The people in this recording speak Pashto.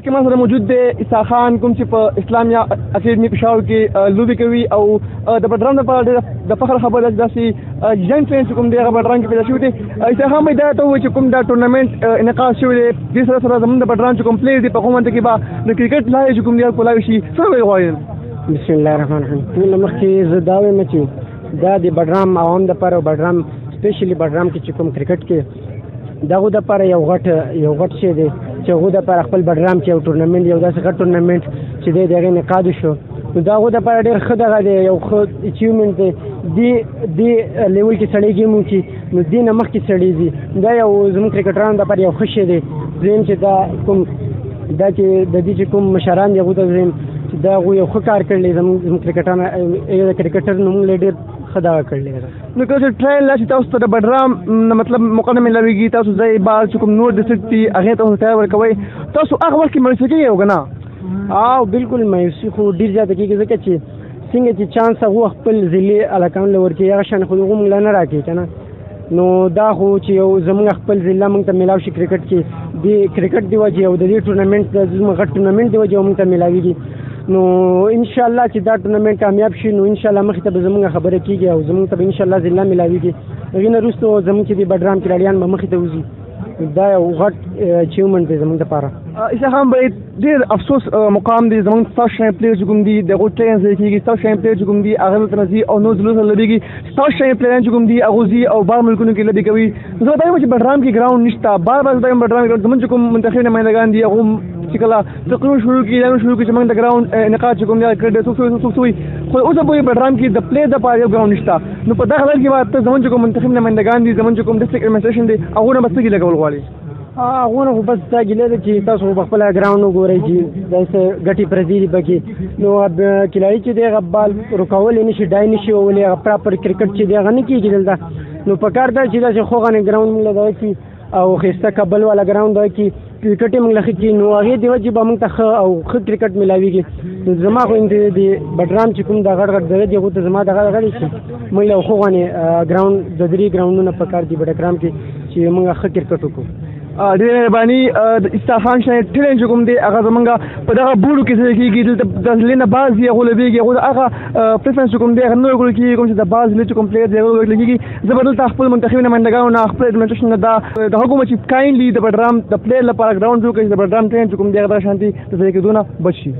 کې ما سره موجود دی عیسی خان کوم چې په اسلامیہ اکیډمی پشاور کې لوبې کوي او د بټګرام لپاره د فخر خبره ده چې داسې ینګ ټرین چې کوم دی هغه بټګرام کې پیدا شوی دی. عیسی خان مې دا ته ووایي چې کوم دا ټورنمنټ انعقاد شوی دی دې سره سره زموږ د بټګرام چې کوم پلیئر دي په کومه کې به د کرکټ لارې چې کوم دی کولاوي شي څه ویل غواړئ؟ بسم الله الرحمن الرحیم. ټول مخکې زه دا وایم چې دا د بټګرام عوام دپاره او بټګرام سپیشلی بټګرام کې چې کوم کرکټ کې دغه دپاره یو غټ شی دی چې هغو دپاره خپل بټګرام کې یو ټورنمنټ یو داسې غټ ټورنمنټ چې دی د هغې انعقاد شو نو د هغو دپاره ډېر ښه دغه دی یو ښه اچیومنټ دی. دې لیول کې سړی ګیم وکړي نو دې نه مخکې سړی ځي دا یو زموږ کرکټرانو دپاره یو ښه شی دی. دویم چې دا چې د دې چې کوم مشران دي هغو ته دویم چې دا هغوی یو ښه کار کړی زموږ کرکټران کرکټر نو موږ له ډېر ښه دغه کړلی ده. نو کله چې ټرایل راشي تاسو ته د بټګرام مطلب موقع نه میلاویږي تاسو ځای بال چې کوم نور ډسټرکټ دي هغې ته ټرایل ورکوئ تاسو هغه وخت کې مایوسه کېږئ او که نه؟ بالکل مایوسي خو ډېر زیاته کېږي ځکه چې څنګه چې چانس هغو خپل ضلعې هلکانو له ورکوي هغه شان خو هغو موږ له نه راکوي که نه. نو دا خو چې یو زموږ خپل ضلع موږ ته میلاو شي کرکټ کې د کرکټ د وجې او د دې ټورنمنټ د زموږ غټ ټورنمنټ د وجې موږ ته میلاویږي نو انشاءالله چې دا ټورنمنټ کامیاب شي نو انشاءالله مخې ته به زموږ خبره کېږي او زموږ ته به انشاءالله ضلع میلاویږي. هغې نه وروسته زموږ چې د بټګرام کلاډیان به مخې ته وځي دا یو غټ اچیومنټ دی زموږ دپاره. عیسی خان بھائی ډېر افسوس مقام دی زموږ ستاسو شیان پلیئر چې کوم دي د هغو ټرین ضایع کېږي ستاسو شیان پلیئر چې کوم دي هغه دلته نه ځي او نور ضلعو سره لوبېږي ستاسو شیان پلیئران چې کوم دي هغو ځي او بار ملکونو کې لوبې کوي. زه به دا وایم چې بټګرام کې ګراؤنډ نشته بار زه دا وایم بټګرام کې زموږ چې کوم منتخب نمایندګان دي هغو چې کله تقریرونه شروع کړي دا شروع کړي چې موږ د ګراؤنډ انعقاد چې کوم دی کړی دی څوک شوي خو اوسه پورې بټګرام کې د پلې دپاره یو ګراؤنډ نشته. نو په دغه حالت کې به ته زموږ چې کوم منتخب نمایندګان دي زموږ چې کوم ډسټرکټ ایډمنسټریشن دی هغو نه به څه ګیله کول غواړي؟ هغو نه خو بس دا ګیله ده چې تاسو خو په خپله ګراؤنډ وګورئ چې داسې ګټې پرتې دي پکې نو کلاړي چې دی هغه بال رکولی نه شي ډای نه شي وولی هغه پراپر کرکټ چې دی هغه نه کېږي دلته. نو په کار دا چې داسې خوغانې ګراؤنډ موږ له دغه کړي او ښایسته کابل والا ګراؤنډ دغه کړي کرکټ یې موږ له ښه کړي نو هغې د وجې به موږ ته ښه او ښه کرکټ میلاویږي. نو زما خو د بټګرام چې کوم دا غټ دغه دي هغو ته زما دغه دی چې موږ له خوغانې ګراؤنډ د 3 ګراؤنډونه په کار دي بټګرام کې چې موږ ښه کرکټ وکړو. ډېره مهرباني د عیسی خان شاید ټرین چې کوم دی هغه زمونږ په دغه بوډو کې څه کېږي دلته د ضلعې نه بعض دي هغو لوبېږي هغو د هغه پریفرنس چې کوم دی هغه نه ورکول کېږي کوم چې د بعض ضلعې چې کوم پلیئر دی هغه ورکول کېږي. زه به دلته خپل منتخبي نمایندګانو نه خپل ایډمنسټریشن نه د هغو چې کایندلي د بټګرام د پلیئر لپاره ګراؤنډ جوړ کړي چې د بټګرام ټرین چې کوم دی هغه دغه شانتي د ضایع کېدو نه بچ شي.